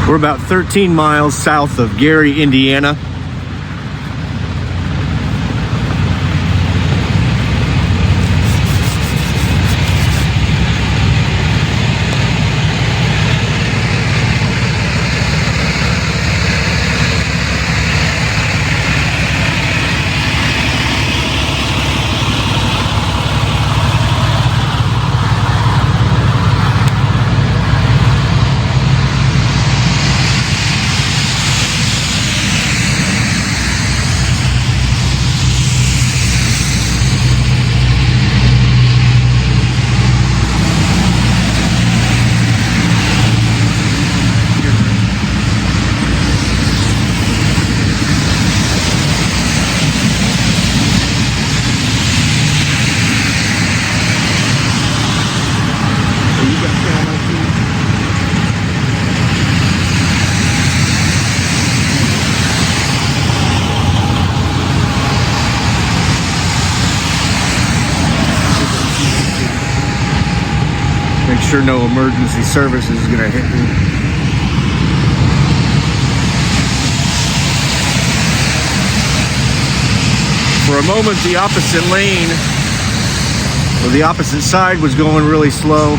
We're about 13 miles south of Gary, Indiana. Make sure no emergency service is gonna hit me. For a moment, the opposite lane, or the opposite side, was going really slow.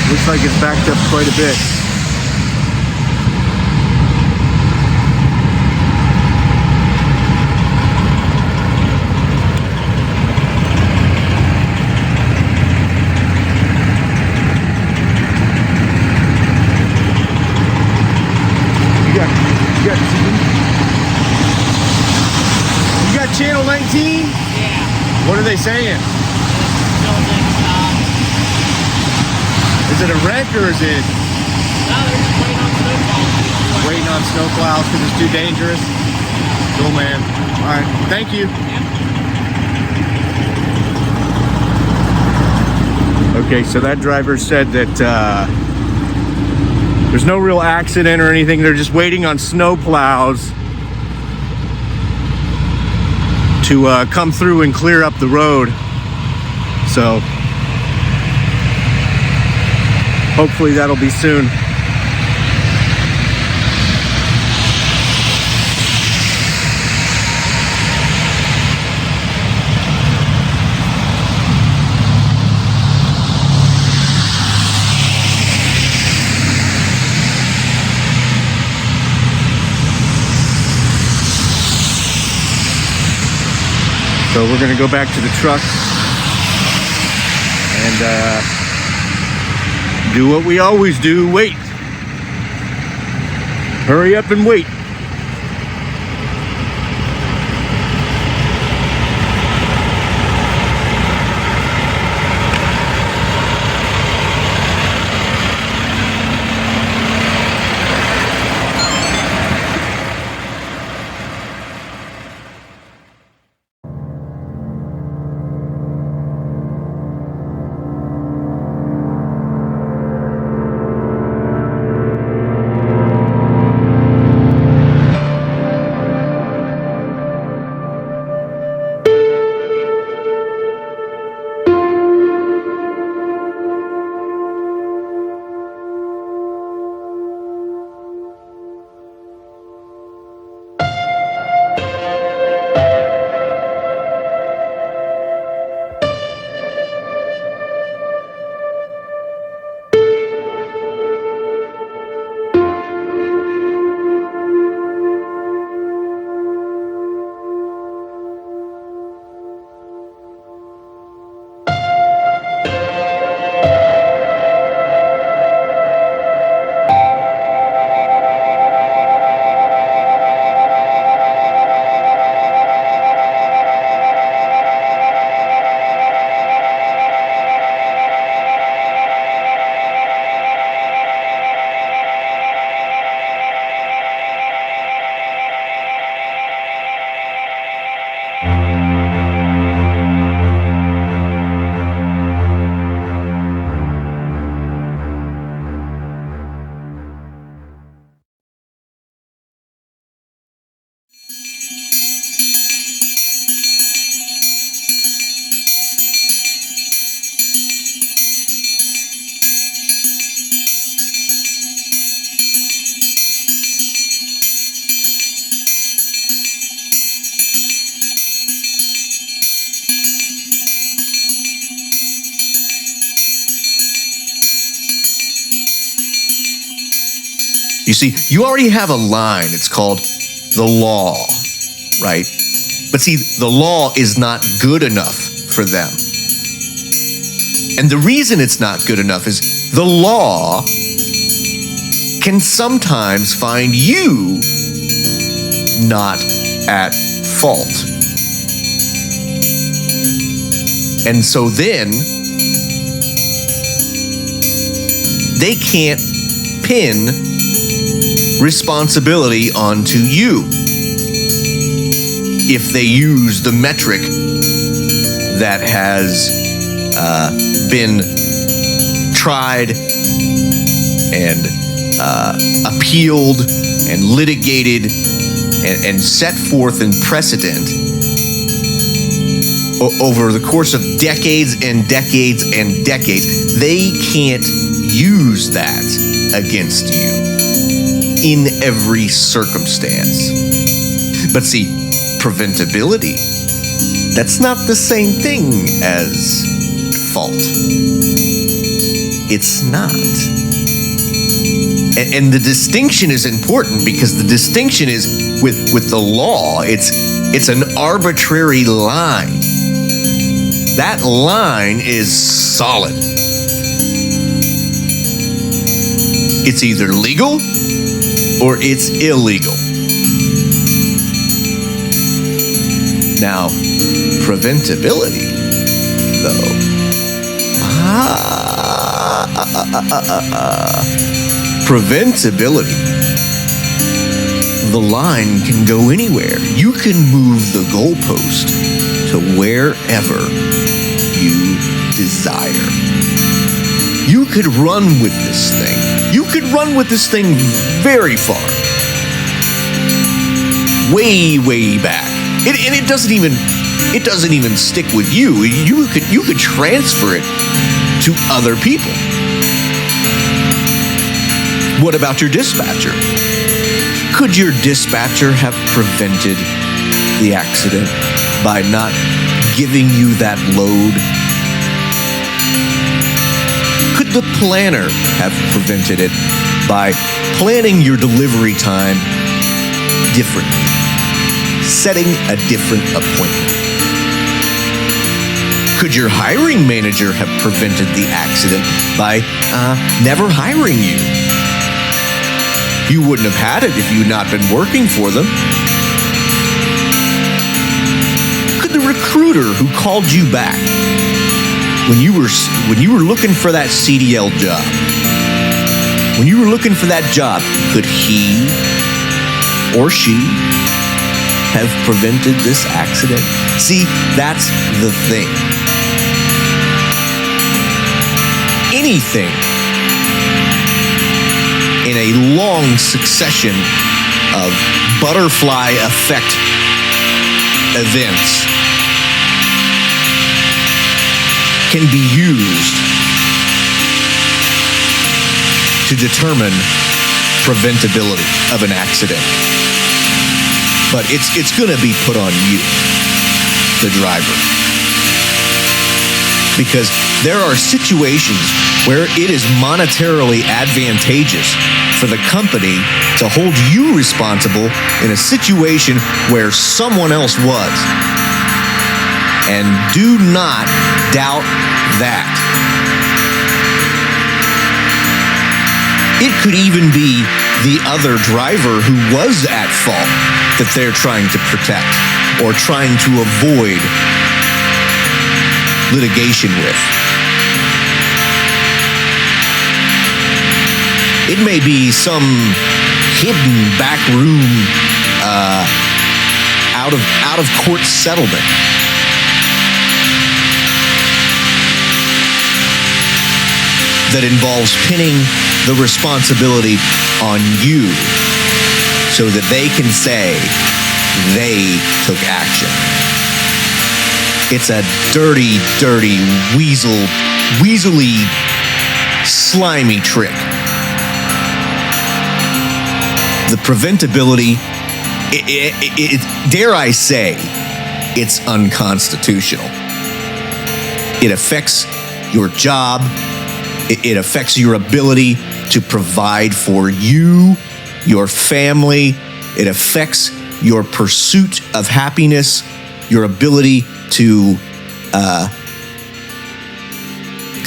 Looks like it's backed up quite a bit. You got channel 19? Yeah. What are they saying? Is it a wreck or is it? No, they're just waiting on snowplows. Waiting on snowplows because it's too dangerous? Cool, man. All right, thank you. Okay, so that driver said that there's no real accident or anything. They're just waiting on snowplows to come through and clear up the road. So hopefully that'll be soon. So we're gonna go back to the truck and do what we always do, wait. Hurry up and wait. You see, you already have a line. It's called the law, right? But see, the law is not good enough for them. And the reason it's not good enough is the law can sometimes find you not at fault. And so then they can't pin responsibility onto you if they use the metric that has been tried and appealed and litigated and set forth in precedent over the course of decades and decades and decades. They can't use that against you in every circumstance. But see, preventability, that's not the same thing as fault. It's not. And the distinction is important because the distinction is with the law, it's an arbitrary line. That line is solid. It's either legal or it's illegal. Now, preventability, though, preventability, the line can go anywhere. You can move the goalpost to wherever you desire. You could run with this thing. You could run with this thing very far. Way, way back. And it doesn't even stick with you. You could transfer it to other people. What about your dispatcher? Could your dispatcher have prevented the accident by not giving you that load? Could the planner have prevented it by planning your delivery time differently, setting a different appointment? Could your hiring manager have prevented the accident by never hiring you? You wouldn't have had it if you'd not been working for them. Could the recruiter who called you back when you were looking for that CDL job, when you were looking for that job, could he or she have prevented this accident? See, that's the thing. Anything in a long succession of butterfly effect events can be used to determine preventability of an accident. But it's going to be put on you, the driver. Because there are situations where it is monetarily advantageous for the company to hold you responsible in a situation where someone else was. And do not doubt that. It could even be the other driver who was at fault that they're trying to protect or trying to avoid litigation with. It may be some hidden back room out of court settlement. That involves pinning the responsibility on you so that they can say they took action. It's a dirty, dirty, weaselly, slimy trick. The preventability, dare I say, it's unconstitutional. It affects your job. It affects your ability to provide for you your family. It affects your pursuit of happiness, your ability to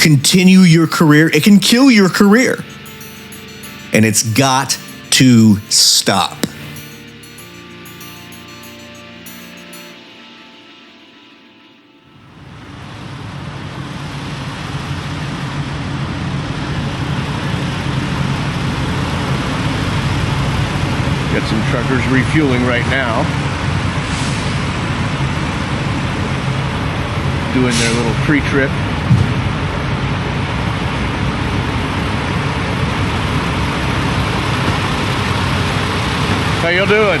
continue your career. It can kill your career. And it's got to stop. Got some truckers refueling right now. Doing their little pre-trip. How y'all doing?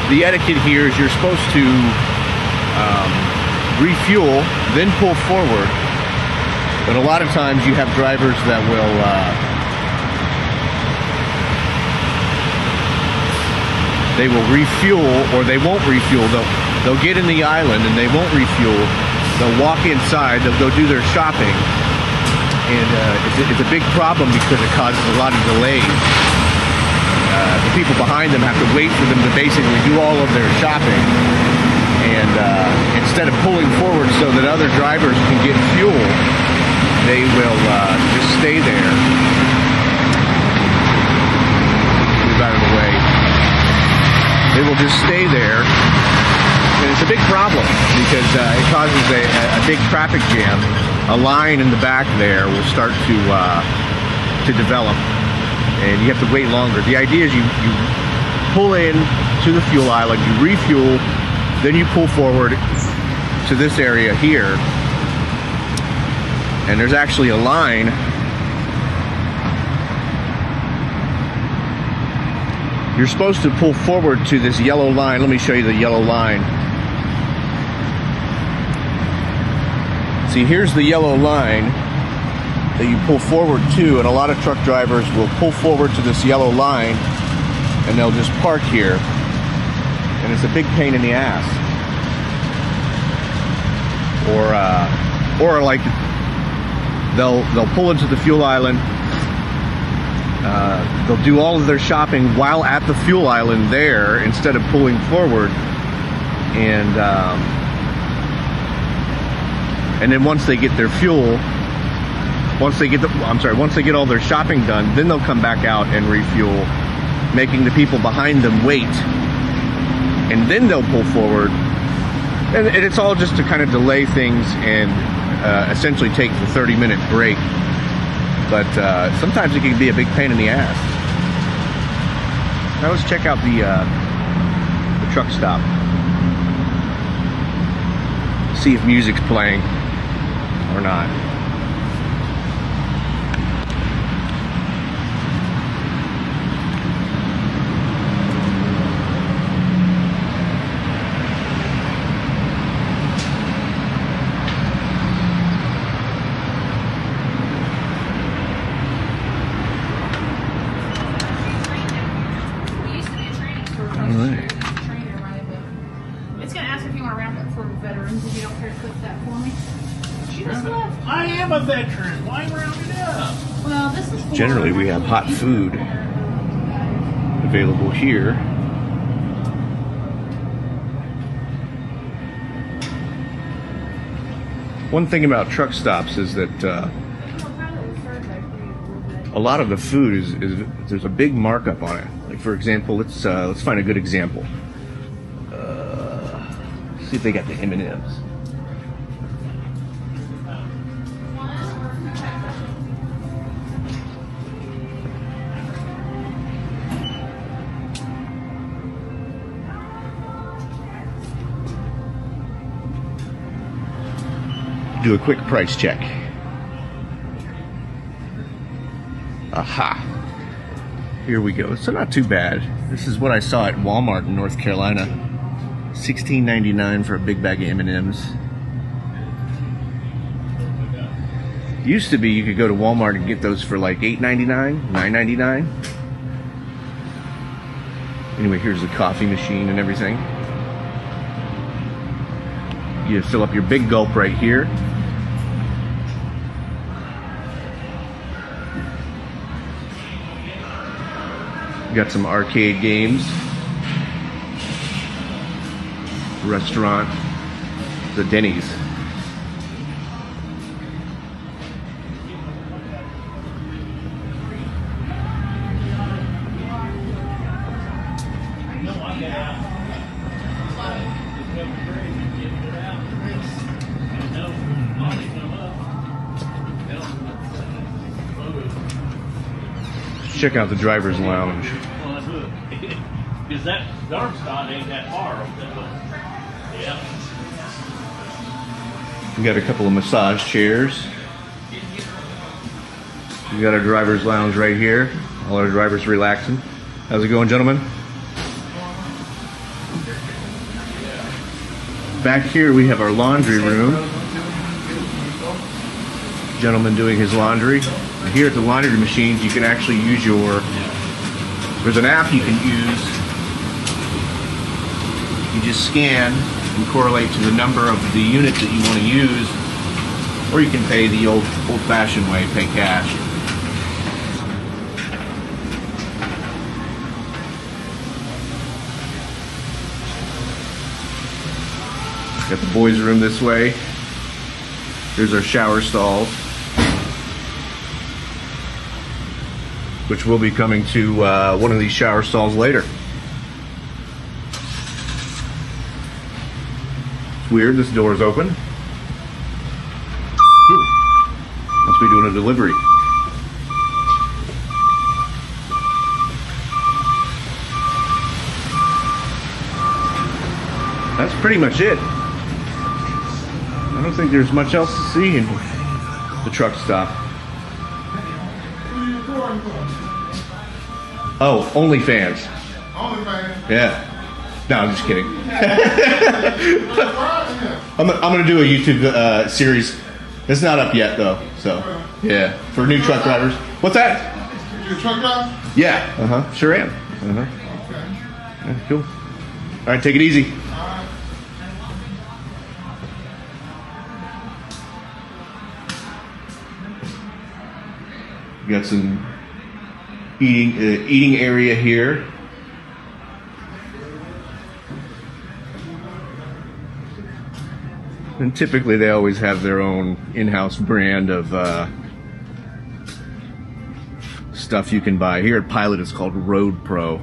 The etiquette here is you're supposed to refuel, then pull forward. But a lot of times you have drivers that will they will refuel or they won't refuel. They'll get in the island and they won't refuel. They'll walk inside, they'll go do their shopping. And it's a big problem because it causes a lot of delays. The people behind them have to wait for them to basically do all of their shopping. And instead of pulling forward so that other drivers can get fuel, they will just stay there. Move out of the way. They will just stay there. And it's a big problem because it causes a big traffic jam. A line in the back there will start to develop. And you have to wait longer. The idea is you pull in to the fuel island, you refuel, then you pull forward to this area here. And there's actually a line. You're supposed to pull forward to this yellow line. Let me show you the yellow line. See, here's the yellow line that you pull forward to, and a lot of truck drivers will pull forward to this yellow line and they'll just park here, and it's a big pain in the ass. Or like they'll pull into the fuel island, they'll do all of their shopping while at the fuel island there instead of pulling forward, and then once they get their fuel, once they get all their shopping done, then they'll come back out and refuel, making the people behind them wait, and then they'll pull forward, and it's all just to kind of delay things and essentially take the 30-minute break. But sometimes it can be a big pain in the ass. Now let's check out the truck stop. See if music's playing or not. It's going to ask if you want to wrap it for veterans, if you don't care to click that for me. She just left. I am a veteran. Why round it up? Well, this is for Generally, we have hot food available here. One thing about truck stops is that a lot of the food is there's a big markup on it. Like, for example, let's find a good example. See if they got the M&Ms. Do a quick price check. Aha. Here we go. So not too bad. This is what I saw at Walmart in North Carolina. $16.99 for a big bag of M&Ms. Used to be you could go to Walmart and get those for like $8.99, $9.99. Anyway, here's the coffee machine and everything. You fill up your big gulp right here. got some arcade games. Restaurant. The Denny's. Check out the driver's lounge. Because that dark spot ain't that far. Yeah. We got a couple of massage chairs. We got our driver's lounge right here. All our drivers relaxing. How's it going, gentlemen? Back here we have our laundry room. Gentleman doing his laundry. And here at the laundry machines, you can actually use there's an app you can use. You just scan and correlate to the number of the units that you want to use, or you can pay the old-fashioned way, pay cash. Got the boys' room this way. Here's our shower stalls, which will be coming to one of these shower stalls later. It's weird, this door is open. Ooh. Must be doing a delivery. That's pretty much it. I don't think there's much else to see in the truck stop. Oh, OnlyFans. OnlyFans? Yeah. No, I'm just kidding. I'm gonna do a YouTube series. It's not up yet though, so yeah, for new truck drivers. What's that? You a truck driver? Yeah. Sure am. Okay. Yeah, cool. All right, take it easy. We got some eating area here. And typically they always have their own in-house brand of stuff you can buy. Here at Pilot it's called Road Pro.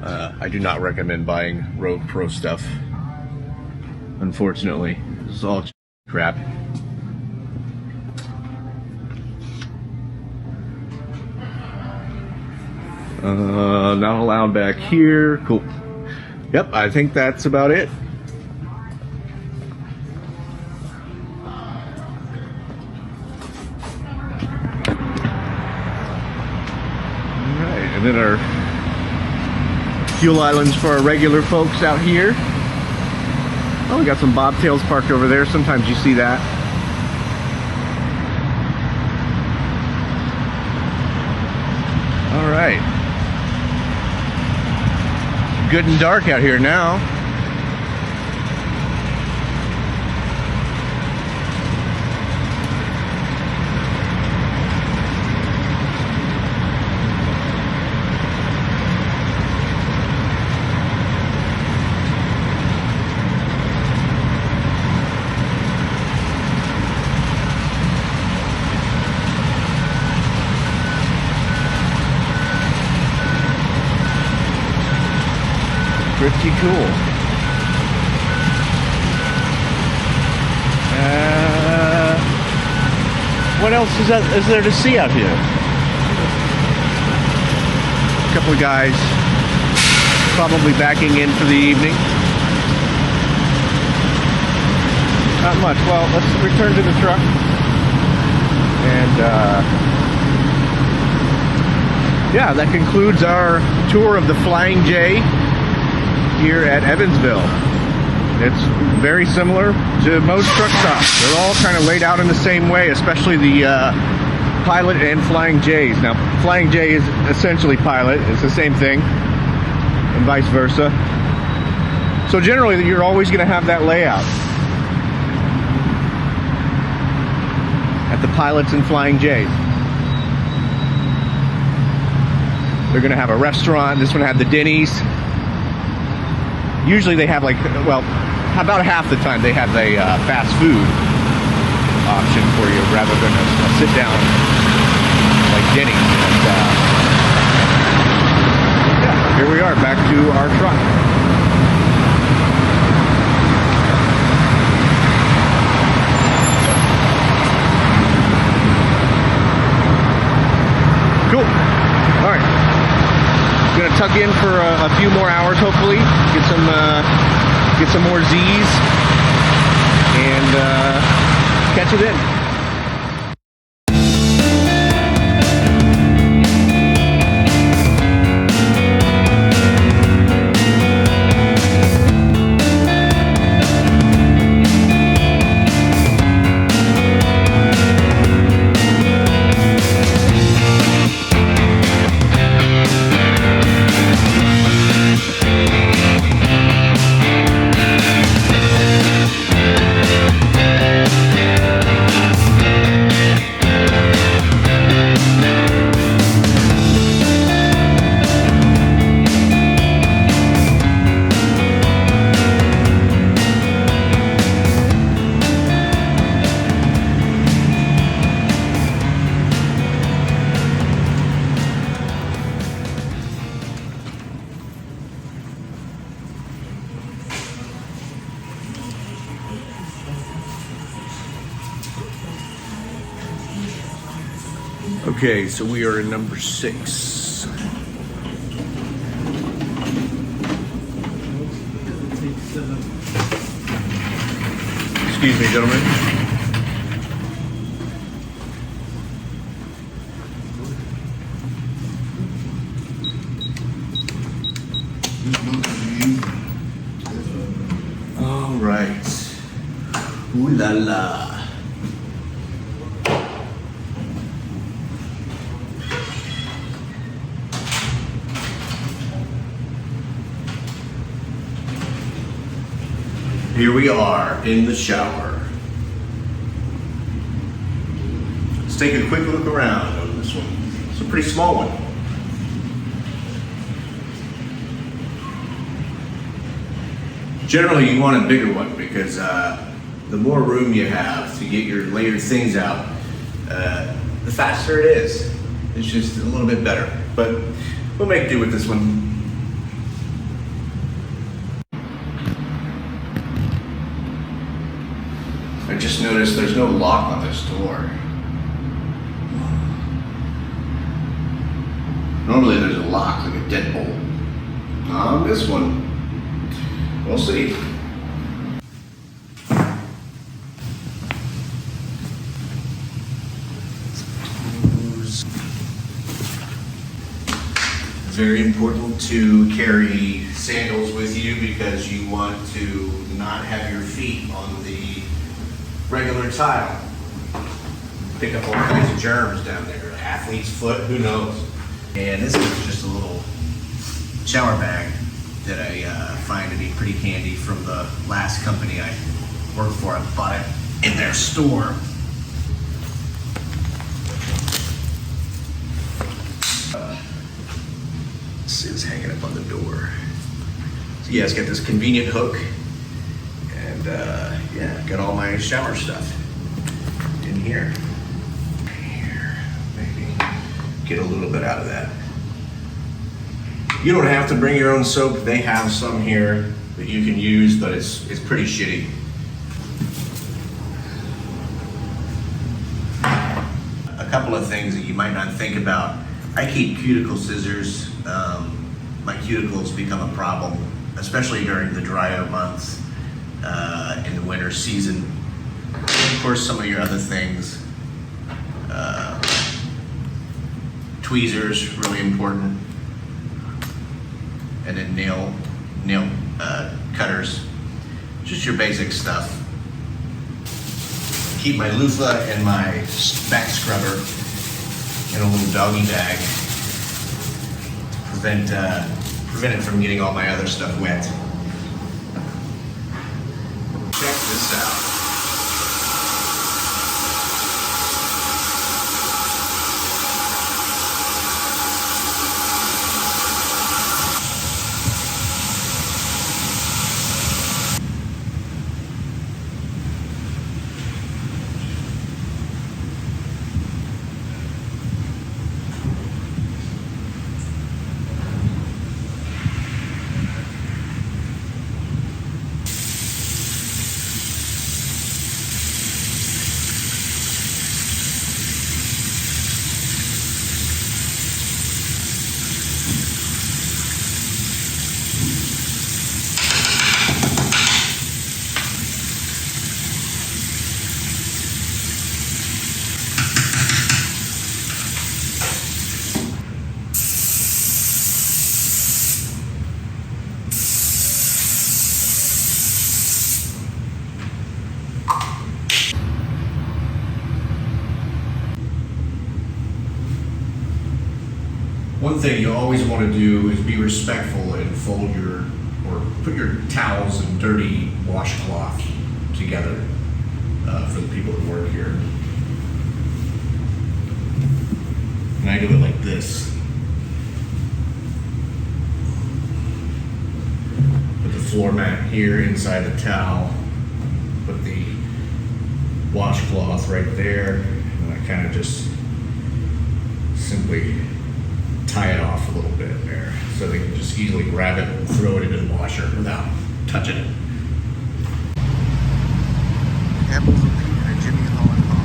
I do not recommend buying Road Pro stuff. Unfortunately, this is all crap. Not allowed back here. Cool. Yep, I think that's about it. Alright, and then our fuel islands for our regular folks out here. Oh, we got some Bobtails parked over there. Sometimes you see that. Alright. Good and dark out here now. Pretty cool. What else is there to see out here? A couple of guys probably backing in for the evening. Not much. Well, let's return to the truck. And yeah, that concludes our tour of the Flying J here at Evansville. It's very similar to most truck stops. They're all kind of laid out in the same way, especially the Pilot and Flying J's. Now, Flying J is essentially Pilot. It's the same thing, and vice versa. So generally, you're always going to have that layout at the Pilots and Flying J's. They're gonna have a restaurant. This one had the Denny's. Usually they have like, well, about half the time they have a fast food option for you rather than a sit down like Denny's. And, yeah, here we are back to our truck. Cool. All right. Gonna tuck in for a few more hours, hopefully. Get some more Z's, and catch you then. Okay, so we are in number 6. Excuse me, gentlemen. All right. Ooh la la. Here we are in the shower. Let's take a quick look around on this one. It's a pretty small one. Generally, you want a bigger one because the more room you have to get your layered things out, the faster it is. It's just a little bit better, but we'll make do with this one. I just noticed there's no lock on this door. Normally there's a lock, like a deadbolt. On this one, we'll see. Very important to carry sandals with you because you want to not have your feet on the regular tile. Pick up all kinds of germs down there. Athlete's foot, who knows? And this is just a little shower bag that I find to be pretty handy from the last company I worked for. I bought it in their store. This is hanging up on the door. So yeah, it's got this convenient hook. And yeah, got all my shower stuff in here. Maybe get a little bit out of that. You don't have to bring your own soap. They have some here that you can use, but it's pretty shitty. A couple of things that you might not think about. I keep cuticle scissors. My cuticles become a problem, especially during the drier months. In the winter season. And of course, some of your other things. Tweezers, really important. And then nail cutters. Just your basic stuff. Keep my loofah and my back scrubber in a little doggy bag. Prevent it from getting all my other stuff wet. Check this out. One thing you always want to do is be respectful and fold your, or put your towels and dirty washcloth together for the people that work here. And I do it like this. Put the floor mat here inside the towel. Put the washcloth right there. And I kind of just simply tie it off a little bit there. So they can just easily grab it and throw it into the washer without touching it. Apples and Pete and Jimmy Holland Hogs.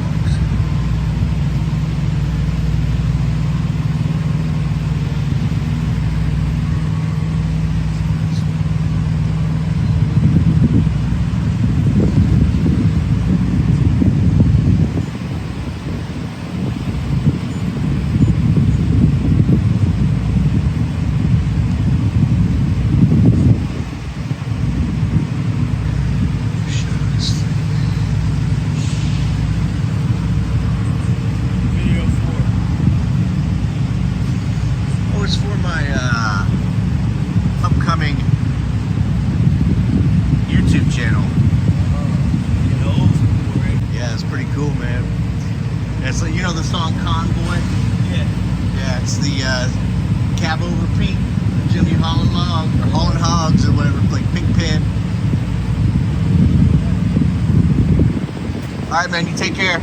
Upcoming YouTube channel. Yeah, it's pretty cool, man. It's like, you know the song Convoy? Yeah, it's the cab over Pete, Jimmy Holland Log, or Holland Hogs, or whatever, like Pigpen. All right, man, you take care.